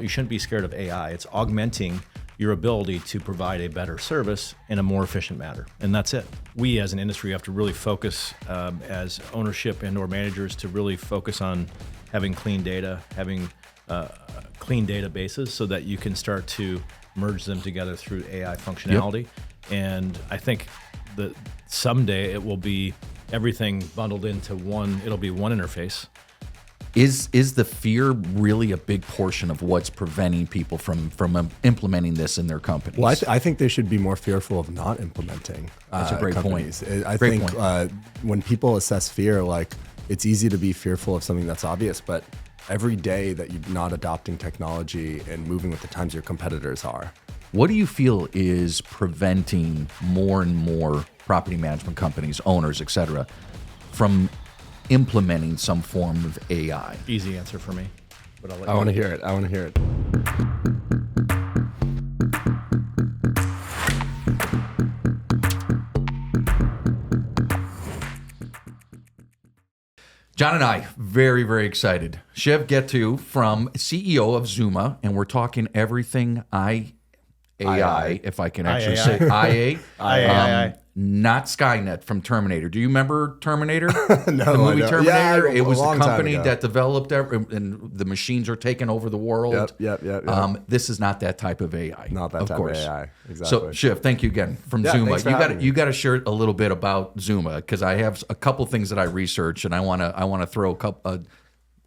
you shouldn't be scared of AI. It's augmenting your ability to provide a better service in a more efficient manner. And that's it. We as an industry have to really focus as ownership and or managers to really focus on having clean data, having clean databases so that you can start to merge them together through AI functionality. And I think that someday it will be everything bundled into one, it'll be one interface. Is the fear really a big portion of what's preventing people from implementing this in their companies? Well, I think they should be more fearful of not implementing. That's a great companies. point. I think when people assess fear, like it's easy to be fearful of something that's obvious, but every day that you're not adopting technology and moving with the times your competitors are. What do you feel is preventing more and more property management companies, owners, et cetera, from implementing some form of AI? Easy answer for me, but I'll let I want to hear it. I want to hear it. John and I, very, very excited. Shiv Gettu from CEO of Zuma, and we're talking everything AI, if I can actually say IA. Not Skynet from Terminator. Do you remember Terminator? No, the movie Terminator. Yeah, it was a a long time company ago. that developed and the machines are taking over the world. Yep. This is not that type of AI. Not that of type course. of AI. Exactly. So Shiv, thank you again from Yeah, Zuma. thanks for having me. You got to share a little bit about Zuma because I have a couple things that I researched and I want to throw a couple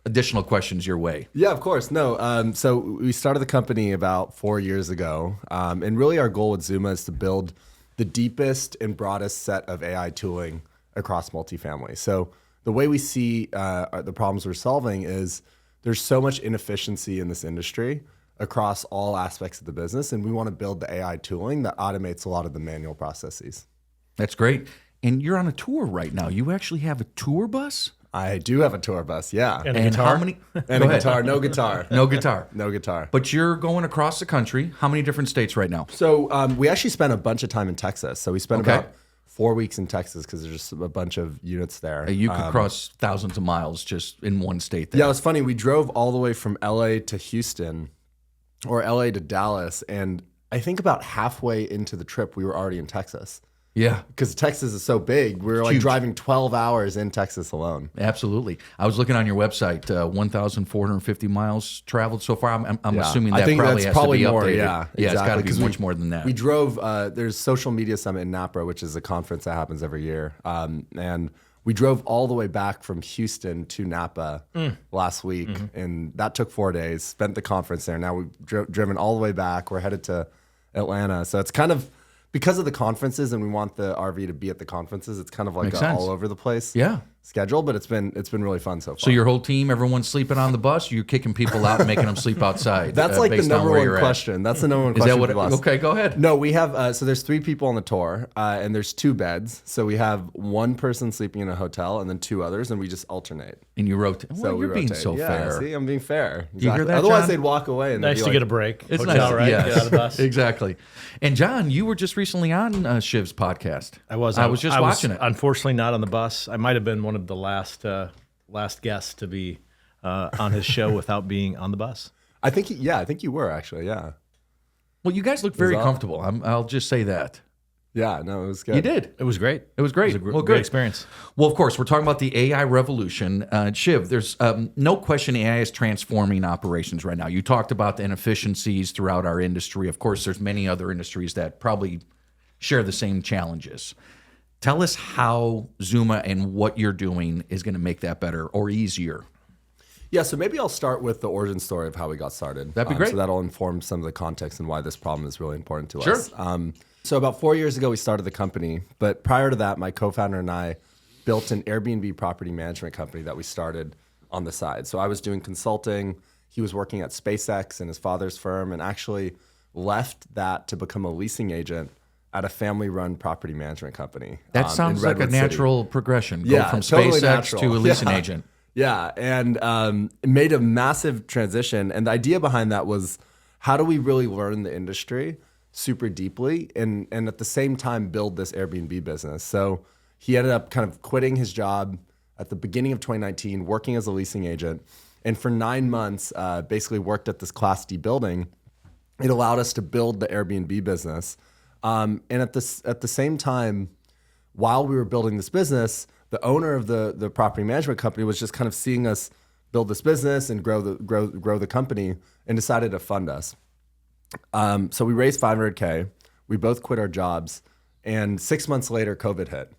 additional questions your way. Yeah, of course. No. So we started the company about 4 years ago. And really our goal with Zuma is to build the deepest and broadest set of AI tooling across multifamily. So the way we see the problems we're solving is there's so much inefficiency in this industry across all aspects of the business. And we want to build the AI tooling that automates a lot of the manual processes. That's great. And you're on a tour right now. You actually have a tour bus? I do have a tour bus, yeah. And a guitar? How many? And a guitar, no guitar. No guitar. No guitar. But you're going across the country. How many different states right now? So we actually spent a bunch of time in Texas. So we spent Okay. about 4 weeks in Texas because there's just a bunch of units there. You could cross thousands of miles just in one state there. Yeah, it was funny. We drove all the way from LA to Houston or LA to Dallas. And I think about halfway into the trip, we were already in Texas. Yeah. Because Texas is so big. We were like Huge. driving 12 hours in Texas alone. Absolutely. I was looking on your website, 1,450 miles traveled so far. I'm assuming that I think probably that's has to be more, updated. yeah, It's got to exactly, be 'cause much more than that. We drove, there's Social Media Summit in Napa, which is a conference that happens every year. And we drove all the way back from Houston to Napa last week. And that took 4 days, spent the conference there. Now we've driven all the way back. We're headed to Atlanta. So it's kind of, because of the conferences and we want the RV to be at the conferences, it's kind of like Makes a sense. all over the place Yeah. schedule, but it's been really fun so far. So your whole team, everyone's sleeping on the bus? You're kicking people out and making them sleep outside? That's like the based on number where one you're at? question. That's the number one Is question. that what? people ask. Okay, go ahead. No, we have, so there's 3 people on the tour and there's 2 beds. So we have 1 person sleeping in a hotel and then 2 others and we just alternate. And you wrote, well, So we you're being rotate. so Yeah, fair. see, I'm being fair. You hear that, Otherwise John? they'd walk away. And they'd Nice be to like, get a break. It's Hotel, nice, right? yes. Get out of the bus. Exactly. And John, you were just recently on Shiv's podcast. I was just watching it. Unfortunately, not on the bus. I might have been one of the last guests to be on his show without being on the bus. I think you were actually, yeah. Well, you guys look very all- comfortable. I'll just say that. Yeah, no, it was good. You did. It was great. It was great. It was a Well, great good. experience. Well, of course, we're talking about the AI revolution. Shiv, there's no question AI is transforming operations right now. You talked about the inefficiencies throughout our industry. Of course, there's many other industries that probably share the same challenges. Tell us how Zuma and what you're doing is going to make that better or easier. Yeah, so maybe I'll start with the origin story of how we got started. That'd be great. So that'll inform some of the context and why this problem is really important to Sure. us. So about 4 years ago, we started the company. But prior to that, my co-founder and I built an Airbnb property management company that we started on the side. So I was doing consulting. He was working at SpaceX in his father's firm and actually left that to become a leasing agent at a family-run property management company. That in sounds like a Redwood City. natural progression. Go Yeah, from totally SpaceX natural. to a leasing Yeah. agent. Yeah, and it made a massive transition. And the idea behind that was, how do we really learn the industry super deeply and at the same time build this Airbnb business? So he ended up kind of quitting his job at the beginning of 2019, working as a leasing agent. And for 9 months, basically worked at this Class D building. It allowed us to build the Airbnb business. And at the same time, while we were building this business, the owner of the property management company was just kind of seeing us build this business and grow the company, and decided to fund us. So we raised $500K. We both quit our jobs, and 6 months later, COVID hit,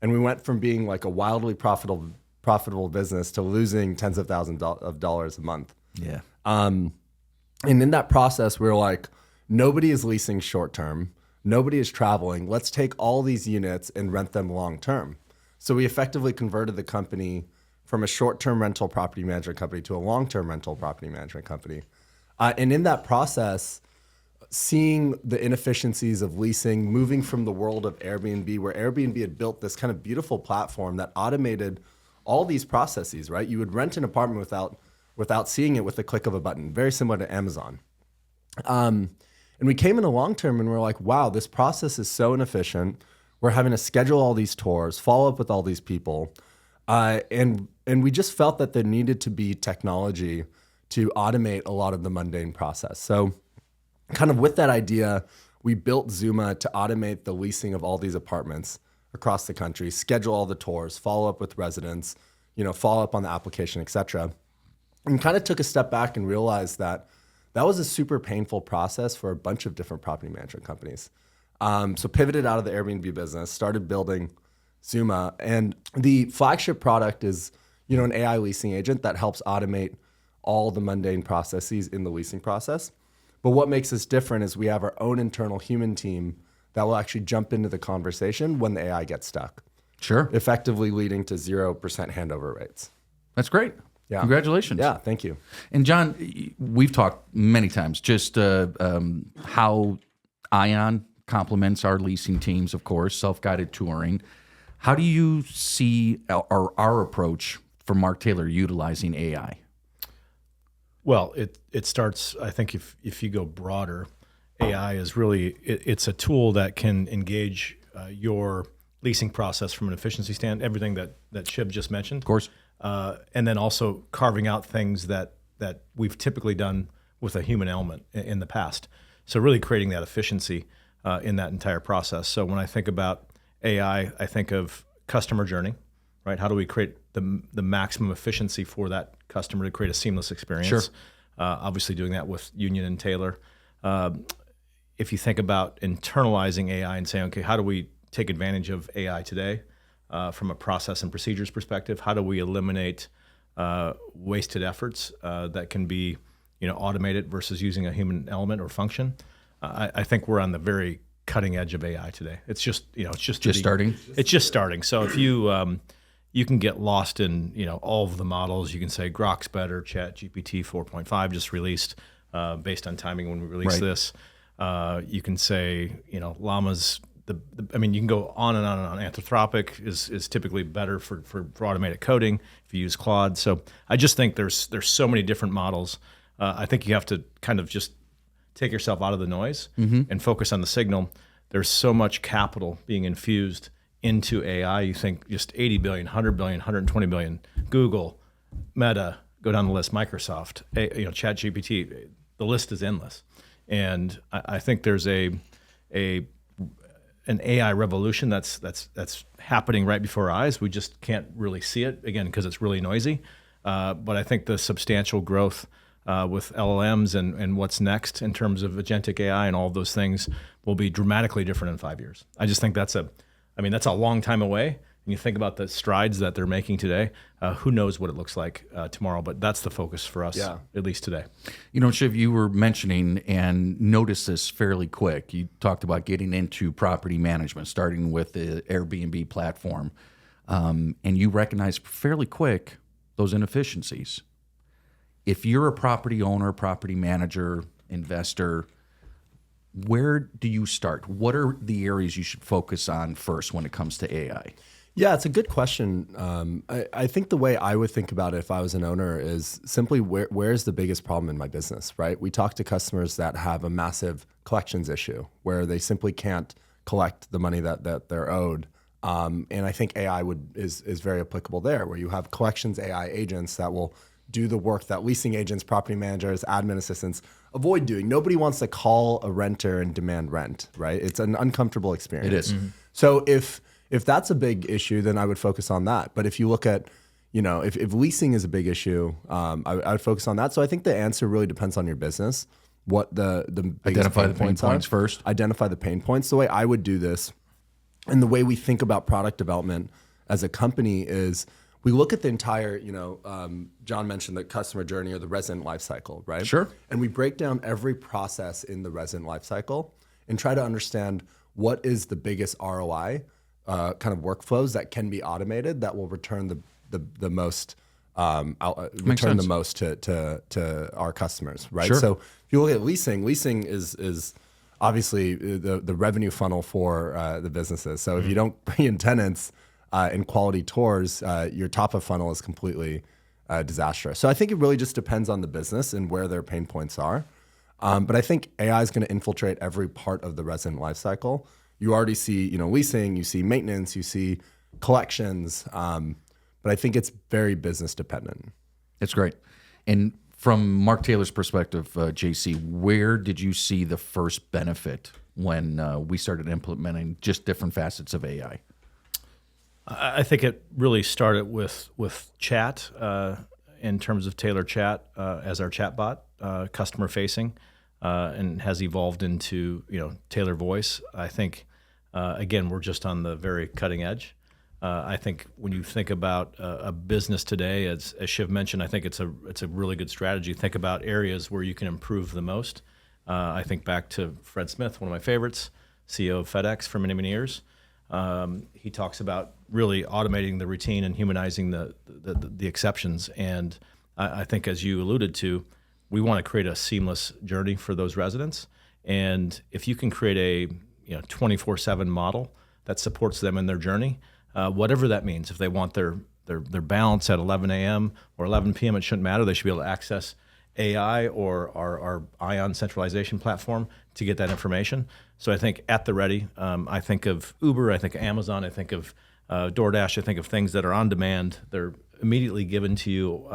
and we went from being like a wildly profitable business to losing tens of thousands of dollars a month. Yeah. And in that process, we were like, nobody is leasing short term. Nobody is traveling. Let's take all these units and rent them long term. So we effectively converted the company from a short-term rental property management company to a long-term rental property management company. And in that process, seeing the inefficiencies of leasing, moving from the world of Airbnb, where Airbnb had built this kind of beautiful platform that automated all these processes, right? You would rent an apartment without seeing it with the click of a button, very similar to Amazon. And we came in the long term and we're like, wow, this process is so inefficient. We're having to schedule all these tours, follow up with all these people. And we just felt that there needed to be technology to automate a lot of the mundane process. So kind of with that idea, we built Zuma to automate the leasing of all these apartments across the country, schedule all the tours, follow up with residents, follow up on the application, et cetera. And kind of took a step back and realized that was a super painful process for a bunch of different property management companies. So pivoted out of the Airbnb business, started building Zuma, and the flagship product is, an AI leasing agent that helps automate all the mundane processes in the leasing process. But what makes us different is we have our own internal human team that will actually jump into the conversation when the AI gets stuck. Sure. Effectively leading to 0% handover rates. That's great. Yeah. Congratulations. Yeah, thank you. And John, we've talked many times just how Ion complements our leasing teams, of course, self-guided touring. How do you see our approach for Mark Taylor utilizing AI? Well, it starts, I think if you go broader, AI is really, it's a tool that can engage your leasing process from an efficiency stand, everything that Shiv just mentioned. Of course. And then also carving out things that we've typically done with a human element in the past. So really creating that efficiency in that entire process. So when I think about AI, I think of customer journey, right? How do we create the maximum efficiency for that customer to create a seamless experience? Sure. Obviously doing that with Union and Taylor. If you think about internalizing AI and saying, okay, how do we take advantage of AI today from a process and procedures perspective? How do we eliminate wasted efforts that can be automated versus using a human element or function? I think we're on the very cutting edge of AI today. It's just starting. It's just starting. So if you can get lost in all of the models. You can say Grok's better, ChatGPT 4.5 just released based on timing when we released this. You can say Llama's you can go on and on and on. Anthropic is typically better for automated coding if you use Claude. So I just think there's so many different models. I think you have to kind of just take yourself out of the noise and focus on the signal. There's so much capital being infused into AI. You think just 80 billion, 100 billion, 120 billion. Google, Meta, go down the list. Microsoft, ChatGPT. The list is endless, and I think there's an AI revolution that's happening right before our eyes. We just can't really see it again because it's really noisy. But I think the substantial growth with LLMs and what's next in terms of agentic AI and all of those things will be dramatically different in 5 years. I just think that's a long time away. And you think about the strides that they're making today, who knows what it looks like tomorrow, but that's the focus for us, at least today. Shiv, you were mentioning and noticed this fairly quick. You talked about getting into property management, starting with the Airbnb platform, and you recognized fairly quick those inefficiencies. If you're a property owner, property manager, investor, where do you start? What are the areas you should focus on first when it comes to AI? Yeah, it's a good question. I think the way I would think about it if I was an owner is simply where's the biggest problem in my business, right? We talk to customers that have a massive collections issue where they simply can't collect the money that they're owed. And I think AI is very applicable there, where you have collections AI agents that will do the work that leasing agents, property managers, admin assistants avoid doing. Nobody wants to call a renter and demand rent, right? It's an uncomfortable experience. It is. So if that's a big issue, then I would focus on that. But if you look at, if leasing is a big issue, I would focus on that. So I think the answer really depends on your business. What the biggest Identify the pain points first. Identify the pain points. The way I would do this, and the way we think about product development as a company is we look at the entire, John mentioned the customer journey or the resident lifecycle, right? Sure. And we break down every process in the resident lifecycle and try to understand what is the biggest ROI kind of workflows that can be automated that will return the most return the most to our customers, right? Sure. So if you look at leasing is obviously the revenue funnel for the businesses. So if you don't bring in tenants and quality tours, your top of funnel is completely disastrous. So I think it really just depends on the business and where their pain points are. But I think AI is going to infiltrate every part of the resident lifecycle. You already see, leasing, you see maintenance, you see collections. But I think it's very business dependent. It's great. And from Mark Taylor's perspective, JC, where did you see the first benefit when we started implementing just different facets of AI? I think it really started with chat in terms of Taylor Chat as our chatbot, customer facing, and has evolved into Taylor Voice. I think again we're just on the very cutting edge. I think when you think about a business today, as Shiv mentioned, I think it's a really good strategy. Think about areas where you can improve the most. I think back to Fred Smith, one of my favorites, CEO of FedEx for many, many years. He talks about really automating the routine and humanizing the exceptions. And I think, as you alluded to, we want to create a seamless journey for those residents. And if you can create a 24/7 model that supports them in their journey, whatever that means, if they want their balance at 11 a.m. or 11 p.m., it shouldn't matter. They should be able to access AI or our Ion centralization platform to get that information. So I think at the ready, I think of Uber, I think of Amazon, I think of DoorDash, I think of things that are on demand. They're immediately given to you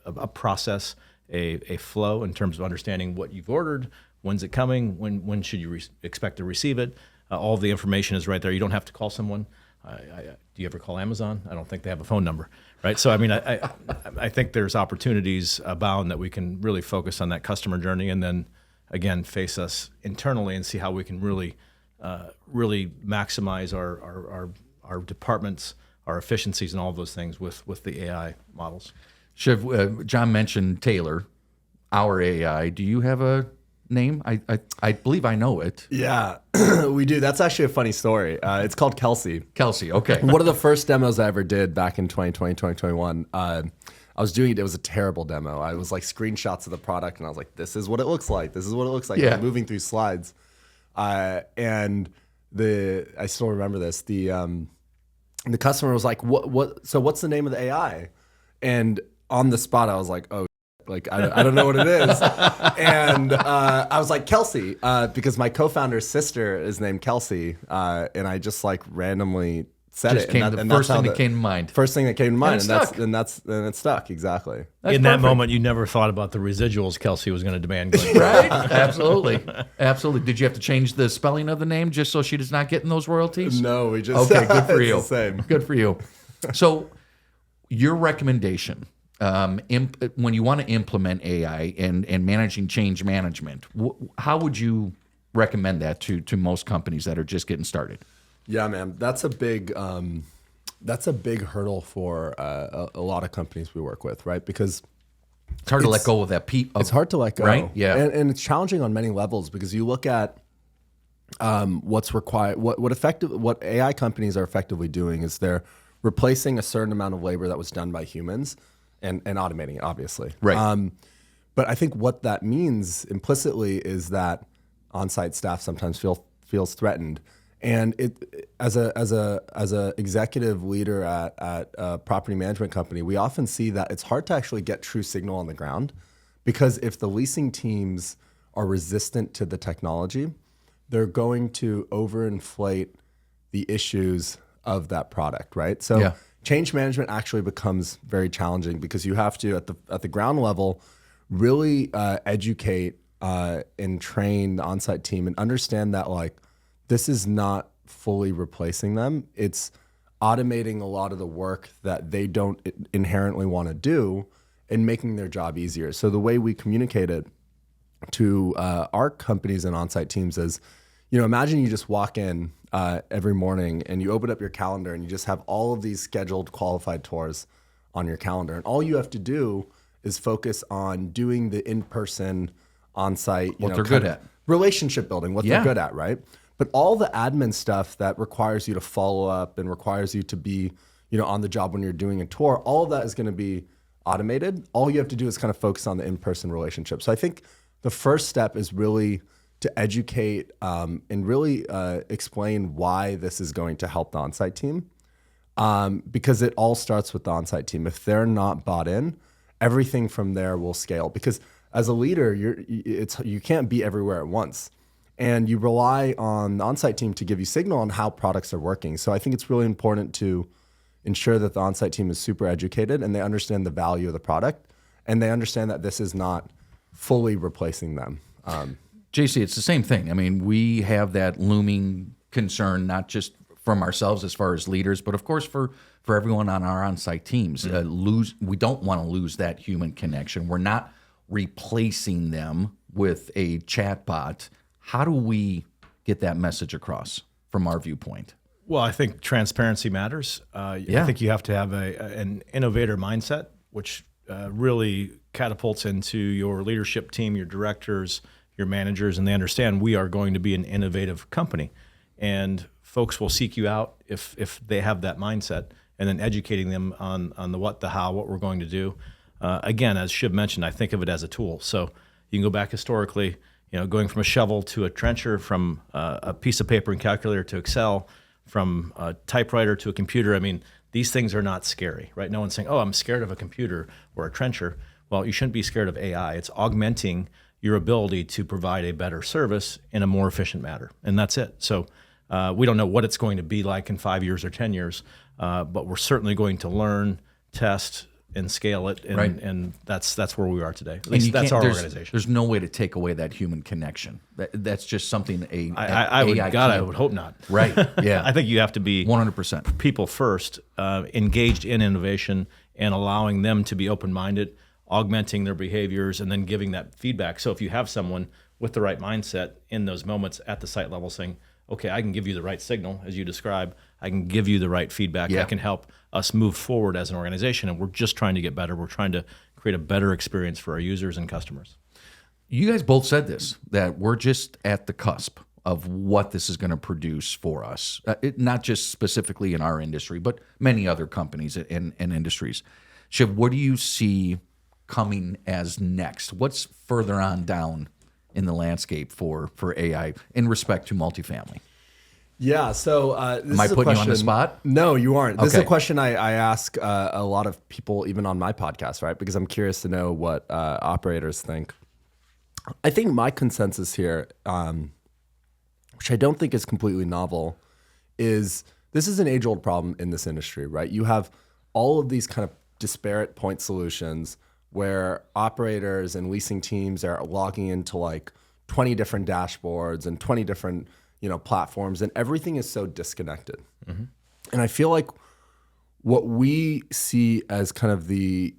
a process, a flow in terms of understanding what you've ordered, when's it coming, when should you expect to receive it. All of the information is right there. You don't have to call someone. Do you ever call Amazon? I don't think they have a phone number, right? So I mean, I think there's opportunities abound that we can really focus on that customer journey, and then again face us internally and see how we can really maximize our departments, our efficiencies, and all of those things with the AI models. Shiv, John mentioned Taylor, our AI. Do you have a name? I believe I know it. Yeah, we do. That's actually a funny story. It's called Kelsey. Kelsey, okay. One of the first demos I ever did back in 2020, 2021, I was doing it. It was a terrible demo. I was like screenshots of the product, and I was like, this is what it looks like. This is what it looks like. Yeah. I'm moving through slides. And I still remember this. The customer was like, so what's the name of the AI? And on the spot, I was like, oh, like, I don't know what it is. And I was like, Kelsey, because my co-founder's sister is named Kelsey. And I just like randomly said Just it. came the first thing that came to mind. First thing that came to mind. And it stuck, exactly. That's in that perfect. moment, you never thought about the residuals Kelsey was going to demand. Going Right? Absolutely. Absolutely. Did you have to change the spelling of the name just so she does not get in those royalties? No, we just... Okay, good for you. It's the same. Good for you. So your recommendation, when you want to implement AI and managing change management, how would you recommend that to most companies that are just getting started? Yeah, man, that's a big hurdle for a lot of companies we work with, right? Because it's hard to let go of that. It's hard to let go, right? Yeah, and it's challenging on many levels because you look at what's required. What AI companies are effectively doing is they're replacing a certain amount of labor that was done by humans and automating it, obviously. Right. But I think what that means implicitly is that on-site staff sometimes feels threatened. And it, as a executive leader at a property management company, we often see that it's hard to actually get true signal on the ground, because if the leasing teams are resistant to the technology, they're going to overinflate the issues of that product, right? So Yeah. change management actually becomes very challenging because you have to at the ground level really educate and train the on-site team and understand that like this is not fully replacing them. It's automating a lot of the work that they don't inherently want to do and making their job easier. So the way we communicate it to our companies and on-site teams is, imagine you just walk in every morning and you open up your calendar and you just have all of these scheduled qualified tours on your calendar. And all you have to do is focus on doing the in-person on-site, what they're good at. Relationship building, what they're good at, right? But all the admin stuff that requires you to follow up and requires you to be, on the job when you're doing a tour, all of that is going to be automated. All you have to do is kind of focus on the in-person relationship. So I think the first step is really to educate and really explain why this is going to help the on-site team, because it all starts with the on-site team. If they're not bought in, everything from there will scale. Because as a leader, you can't be everywhere at once. And you rely on the on-site team to give you signal on how products are working. So I think it's really important to ensure that the on-site team is super educated and they understand the value of the product and they understand that this is not fully replacing them. JC, it's the same thing. I mean, we have that looming concern, not just from ourselves as far as leaders, but of course for everyone on our on-site teams. We don't want to lose that human connection. We're not replacing them with a chatbot. How do we get that message across from our viewpoint? Well, I think transparency matters. I think you have to have an innovator mindset, which really catapults into your leadership team, your directors, your managers, and they understand we are going to be an innovative company. And folks will seek you out if they have that mindset, and then educating them on the what, the how, what we're going to do. Again, as Shiv mentioned, I think of it as a tool. So you can go back historically, going from a shovel to a trencher, from a piece of paper and calculator to Excel, from a typewriter to a computer. I mean, these things are not scary, right? No one's saying, oh, I'm scared of a computer or a trencher. Well, you shouldn't be scared of AI. It's augmenting your ability to provide a better service in a more efficient manner. And that's it. So we don't know what it's going to be like in 5 years or 10 years, but we're certainly going to learn, test, and scale it, and that's where we are today. At least that's our organization. There's no way to take away that human connection. That's just something I would hope not. Right? Yeah. I think you have to be 100% people first, engaged in innovation and allowing them to be open-minded, augmenting their behaviors, and then giving that feedback. So if you have someone with the right mindset in those moments at the site level saying, okay, I can give you the right signal, as you describe. I can give you the right feedback. I can help us move forward as an organization, and we're just trying to get better. We're trying to create a better experience for our users and customers. You guys both said this, that we're just at the cusp of what this is going to produce for us, not just specifically in our industry, but many other companies and industries. Shiv, what do you see coming as next? What's further on down in the landscape for AI in respect to multifamily? Yeah, so am I putting you on the spot? No, you aren't. This is Okay. a question I ask a lot of people, even on my podcast, right? Because I'm curious to know what operators think. I think my consensus here, which I don't think is completely novel, is this is an age-old problem in this industry, right? You have all of these kind of disparate point solutions where operators and leasing teams are logging into like 20 different dashboards and 20 different platforms, and everything is so disconnected. Mm-hmm. And I feel like what we see as kind of the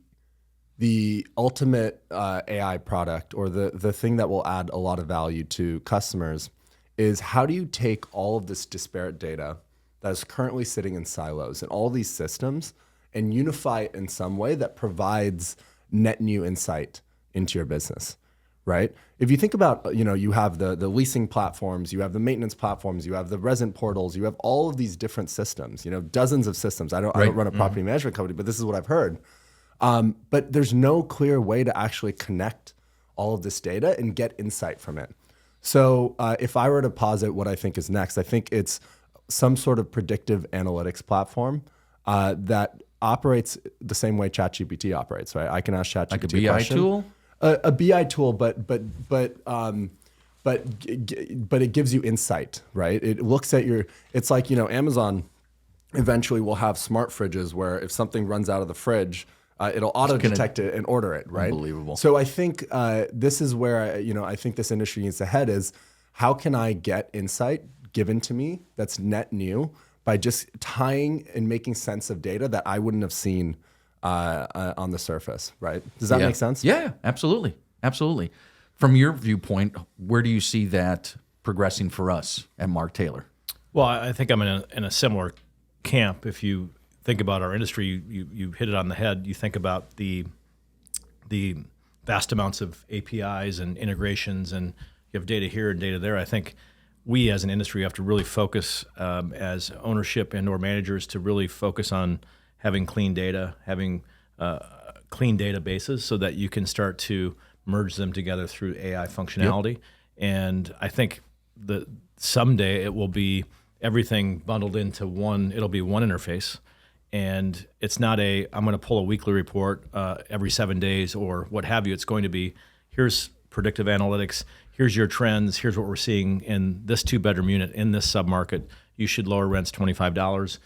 ultimate AI product, or the thing that will add a lot of value to customers, is how do you take all of this disparate data that is currently sitting in silos and all these systems and unify it in some way that provides net new insight into your business, right? If you think about, you have the leasing platforms, you have the maintenance platforms, you have the resident portals, you have all of these different systems, dozens of systems. I don't run a property management company, but this is what I've heard. But there's no clear way to actually connect all of this data and get insight from it. So if I were to posit what I think is next, I think it's some sort of predictive analytics platform that operates the same way ChatGPT operates, right? I can ask ChatGPT like a BI tool? A BI tool, but it gives you insight, right? It looks at it's like, Amazon eventually we'll have smart fridges where if something runs out of the fridge, it'll auto detect it and order it, right? Unbelievable. So I think this is where I think this industry needs to head is how can I get insight given to me that's net new by just tying and making sense of data that I wouldn't have seen on the surface, right? Does that make sense? Yeah, absolutely. Absolutely. From your viewpoint, where do you see that progressing for us at Mark Taylor? Well, I think I'm in a similar camp. If you think about our industry, you hit it on the head. You think about the vast amounts of APIs and integrations, and you have data here and data there. I think we as an industry have to really focus as ownership and or managers to really focus on having clean data, having clean databases so that you can start to merge them together through AI functionality. Yep. And I think that someday it will be everything bundled into one. It'll be one interface. And it's not I'm going to pull a weekly report every 7 days or what have you. It's going to be, here's predictive analytics, here's your trends, here's what we're seeing in this 2-bedroom unit in this submarket. You should lower rents $25.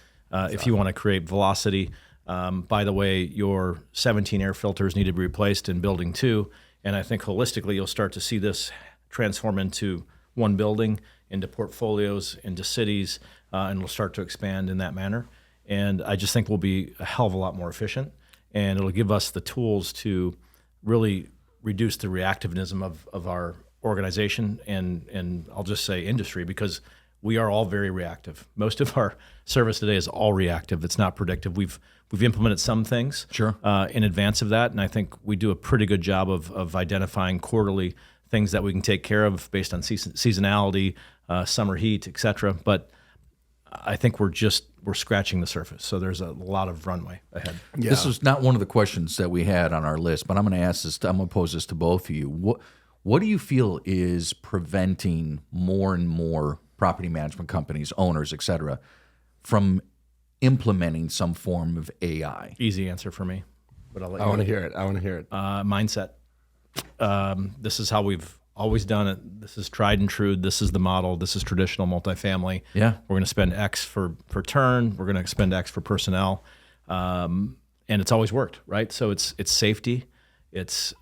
If you want to create velocity, by the way, your 17 air filters need to be replaced in building 2. And I think holistically, you'll start to see this transform into one building, into portfolios, into cities, and we'll start to expand in that manner. And I just think we'll be a hell of a lot more efficient, and it'll give us the tools to really reduce the reactivism of our organization and I'll just say industry, because we are all very reactive. Most of our service today is all reactive. It's not predictive. We've implemented some things in advance of that, and I think we do a pretty good job of identifying quarterly things that we can take care of based on seasonality, summer heat, et cetera. But I think we're scratching the surface. So there's a lot of runway ahead. Yeah. This is not one of the questions that we had on our list, but I'm going to ask this. I'm going to pose this to both of you. What do you feel is preventing more and more property management companies, owners, et cetera, from implementing some form of AI? Easy answer for me, but I want to hear it. Mindset. This is how we've always done it. This is tried and true. This is the model. This is traditional multifamily. Yeah. We're going to spend X per turn. We're going to spend X for personnel. And it's always worked, right? So it's safety. It's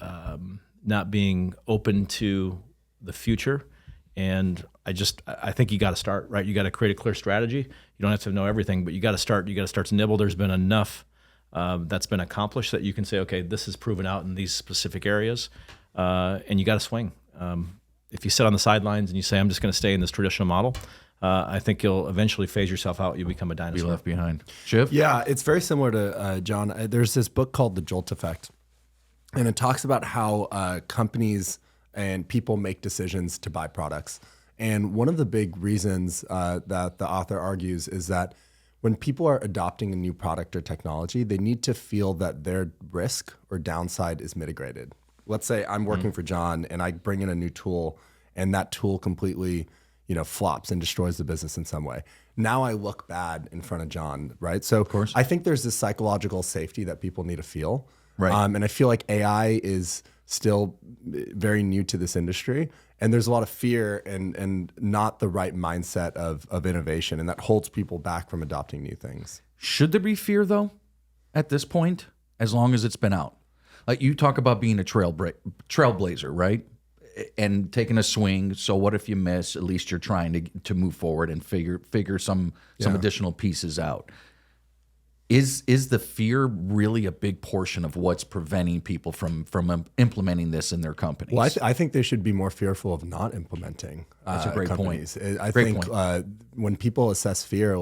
not being open to the future. And I think you got to start, right? You got to create a clear strategy. You don't have to know everything, but you got to start. You got to start to nibble. There's been enough that's been accomplished that you can say, okay, this is proven out in these specific areas, and you got to swing. If you sit on the sidelines and you say, I'm just going to stay in this traditional model, I think you'll eventually phase yourself out. You'll become a dinosaur. Be left behind. Shiv? Yeah, it's very similar to John. There's this book called The Jolt Effect, and it talks about how companies and people make decisions to buy products. And one of the big reasons that the author argues is that when people are adopting a new product or technology, they need to feel that their risk or downside is mitigated. Let's say I'm working for John and I bring in a new tool and that tool completely, flops and destroys the business in some way. Now I look bad in front of John, right? So of course. I think there's this psychological safety that people need to feel. Right. And I feel like AI is still very new to this industry. And there's a lot of fear and not the right mindset of innovation. And that holds people back from adopting new things. Should there be fear, though, at this point, as long as it's been out? You talk about being a trailblazer, right? And taking a swing. So what if you miss? At least you're trying to move forward and figure some additional pieces out. Is the fear really a big portion of what's preventing people from implementing this in their companies? Well, I think they should be more fearful of not implementing. That's a great companies. point. I think when people assess fear,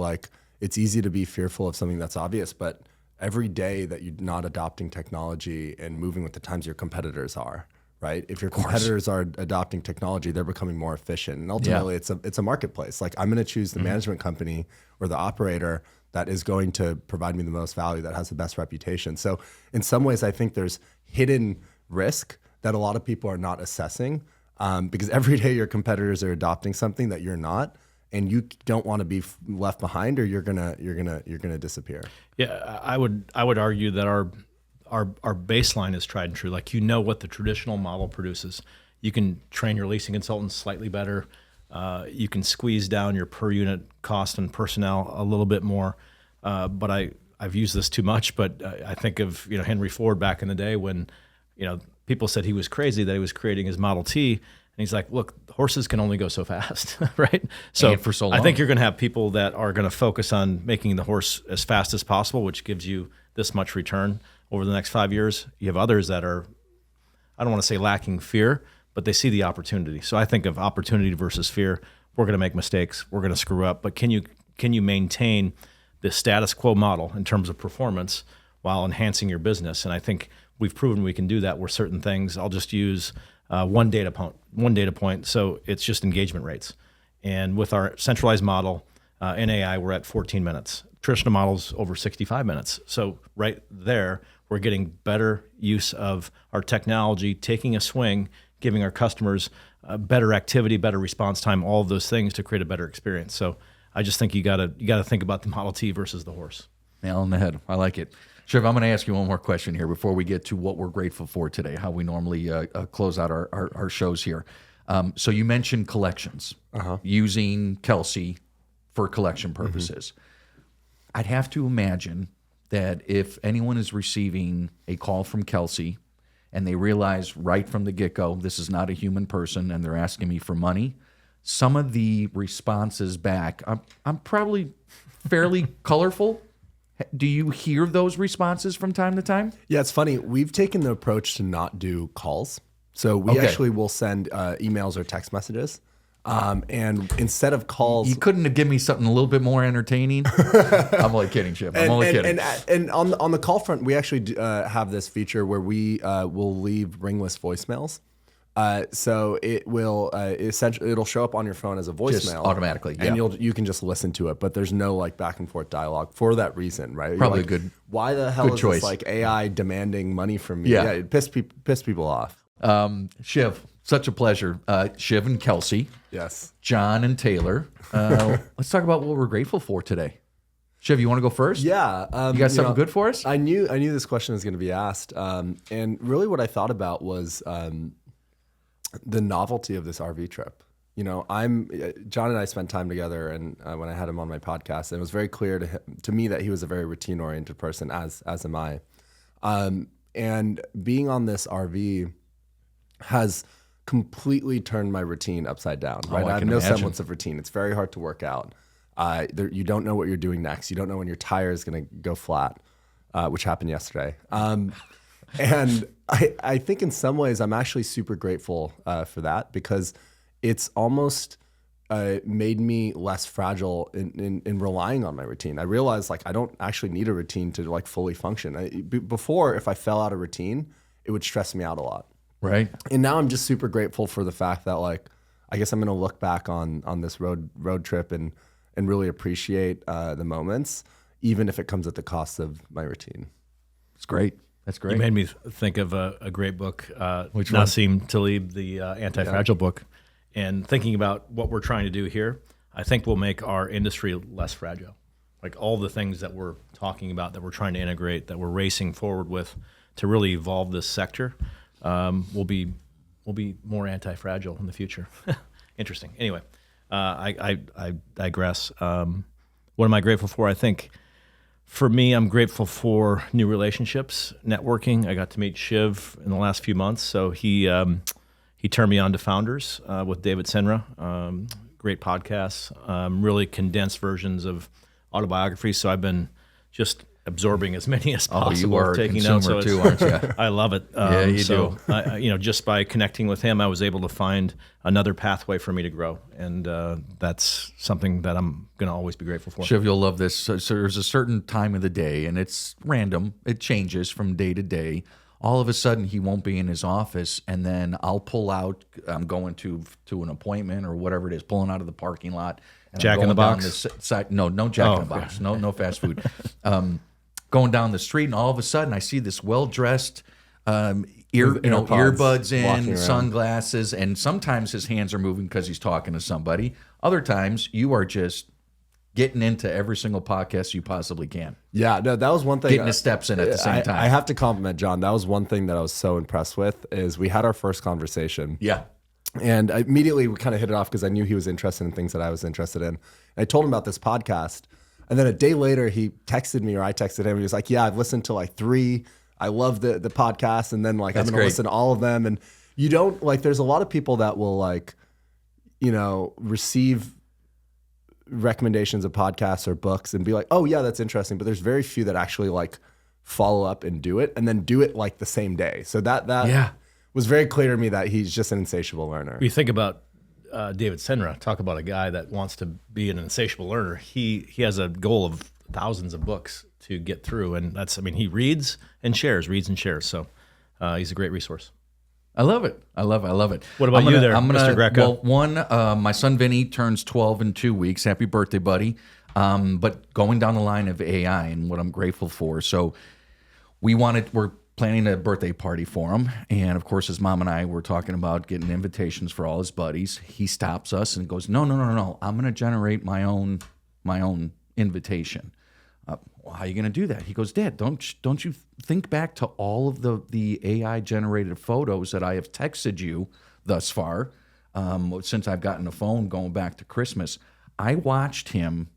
it's easy to be fearful of something that's obvious, but every day that you're not adopting technology and moving with the times, your competitors are. Right? If your competitors are adopting technology, they're becoming more efficient. And ultimately, it's a marketplace. I'm going to choose the management company or the operator that is going to provide me the most value, that has the best reputation. So in some ways, I think there's hidden risk that a lot of people are not assessing because every day your competitors are adopting something that you're not, and you don't want to be left behind, or you're gonna disappear. Yeah, I would argue that our baseline is tried and true. What the traditional model produces. You can train your leasing consultants slightly better. You can squeeze down your per unit cost and personnel a little bit more. but I've used this too much. But I think of Henry Ford back in the day when people said he was crazy that he was creating his Model T, and he's like, look, horses can only go so fast, right? So, And for so long. I think you're going to have people that are going to focus on making the horse as fast as possible, which gives you this much return over the next 5 years. You have others that are, I don't want to say lacking fear, but they see the opportunity. So I think of opportunity versus fear. We're going to make mistakes. We're going to screw up. But can you maintain the status quo model in terms of performance while enhancing your business? And I think we've proven we can do that with certain things. I'll just use one data point. So it's just engagement rates. And with our centralized model in AI, we're at 14 minutes. Traditional models over 65 minutes. So right there, we're getting better use of our technology, taking a swing, giving our customers better activity, better response time, all of those things to create a better experience. So I just think you gotta think about the Model T versus the horse. Nail on the head. I like it. Shiv, I'm going to ask you one more question here before we get to what we're grateful for today, how we normally close out our shows here. So you mentioned collections, using Kelsey for collection purposes. I'd have to imagine that if anyone is receiving a call from Kelsey and they realize right from the get-go, this is not a human person and they're asking me for money, some of the responses back, I'm probably fairly colorful. Do you hear those responses from time to time? Yeah, it's funny. We've taken the approach to not do calls. So we actually will send emails or text messages. And instead of calls... You couldn't have given me something a little bit more entertaining? I'm only kidding, Shiv. I'm only kidding. And on the call front, we actually have this feature where we will leave ringless voicemails. So it will essentially it'll show up on your phone as a voicemail Just automatically, yeah. and you can just listen to it. But there's no like back and forth dialogue for that reason, right? Probably like, good. Why the hell is choice. this like AI demanding money from me? Yeah. It piss people off. Shiv, such a pleasure. Shiv and Kelsey. Yes. John and Taylor. Let's talk about what we're grateful for today. Shiv, you want to go first? Yeah. You got something good for us? I knew this question was going to be asked. And really what I thought about was the novelty of this RV trip. John and I spent time together, and when I had him on my podcast, and it was very clear to me that he was a very routine-oriented person, as am I. And being on this RV has completely turned my routine upside down. Right, I have no semblance of routine. It's very hard to work out. You don't know what you're doing next. You don't know when your tire is going to go flat, which happened yesterday. And I think in some ways I'm actually super grateful for that, because it's almost made me less fragile in relying on my routine. I realized like I don't actually need a routine to like fully function. Before, if I fell out of routine, it would stress me out a lot. Right. And now I'm just super grateful for the fact that like I guess I'm going to look back on this road trip and really appreciate the moments, even if it comes at the cost of my routine. It's great. That's great. You made me think of a great book, Which one? Nassim Taleb, the Anti-Fragile book. And thinking about what we're trying to do here, I think will make our industry less fragile. Like all the things that we're talking about, that we're trying to integrate, that we're racing forward with to really evolve this sector, will be more anti-fragile in the future. Interesting. Anyway, I digress. What am I grateful for? I think for me, I'm grateful for new relationships, networking. I got to meet Shiv in the last few months, so he turned me on to Founders with David Senra. Great podcasts, really condensed versions of autobiographies. So I've been just absorbing as many as possible. You are taking a consumer notes, too, aren't you? I love it. Yeah, you do. Just by connecting with him, I was able to find another pathway for me to grow, and that's something that I'm going to always be grateful for. Shiv, you'll love this. So there's a certain time of the day, and it's random. It changes from day to day. All of a sudden, he won't be in his office, and then I'll pull out. I'm going to an appointment or whatever it is, pulling out of the parking lot. And Jack I'm in the going Box? down the side. No Jack in the Box. No fast food. Going down the street, and all of a sudden, I see this well-dressed, earbuds in, sunglasses, and sometimes his hands are moving because he's talking to somebody. Other times, you are just getting into every single podcast you possibly can. Yeah, no, that was one thing. Getting his steps in at the same time. I have to compliment John. That was one thing that I was so impressed with, is we had our first conversation. Yeah. And immediately we kind of hit it off because I knew he was interested in things that I was interested in. And I told him about this podcast. And then a day later, he texted me, or I texted him. He was like, yeah, I've listened to like 3. I love the podcast. And then like, I'm going to listen to all of them. And you don't like, there's a lot of people that will like, receive recommendations of podcasts or books and be like, oh yeah, that's interesting. But there's very few that actually like follow up and do it, and then do it like the same day. So that was very clear to me that he's just an insatiable learner. We think about David Senra, talk about a guy that wants to be an insatiable learner. He has a goal of thousands of books to get through, and he reads and shares. So he's a great resource. I love it. I love it. What about you there, Mr. Greco? Well, my son Vinny turns 12 in 2 weeks. Happy birthday, buddy. But going down the line of AI and what I'm grateful for. So we're planning a birthday party for him. And of course, his mom and I were talking about getting invitations for all his buddies. He stops us and goes, no. I'm going to generate my own invitation. Well, how are you going to do that? He goes, Dad, don't you think back to all of the AI generated photos that I have texted you thus far, since I've gotten a phone going back to Christmas. I watched him,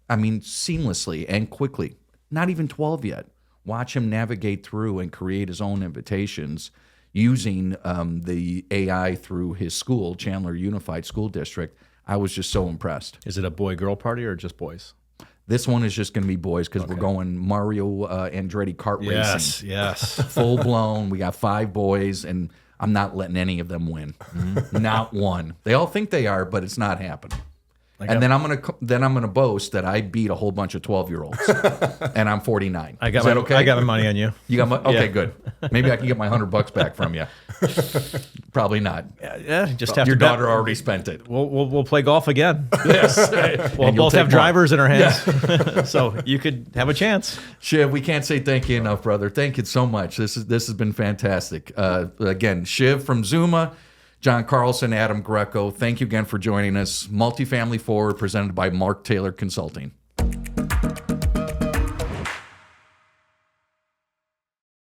seamlessly and quickly, not even 12 yet, watch him navigate through and create his own invitations using the AI through his school, Chandler Unified School District. I was just so impressed. Is it a boy-girl party or just boys? This one is just going to be boys because we're going Mario Andretti kart racing. Yes. Full blown. We got 5 boys, and I'm not letting any of them win. Not one. They all think they are, but it's not happening. And then I'm gonna boast that I beat a whole bunch of 12-year-olds, and I'm 49. Is that okay? I got my money on you. You got my okay, good. Maybe I can get my $100 back from you. Probably not. Yeah, just have your to daughter already spent it. We'll play golf again. Yes, we'll both have drivers in our hands, so you could have a chance. Shiv, we can't say thank you enough, brother. Thank you so much. This has been fantastic. Again, Shiv from Zuma. John Carlson, Adam Greco, thank you again for joining us. Multifamily Forward, presented by Mark Taylor Consulting.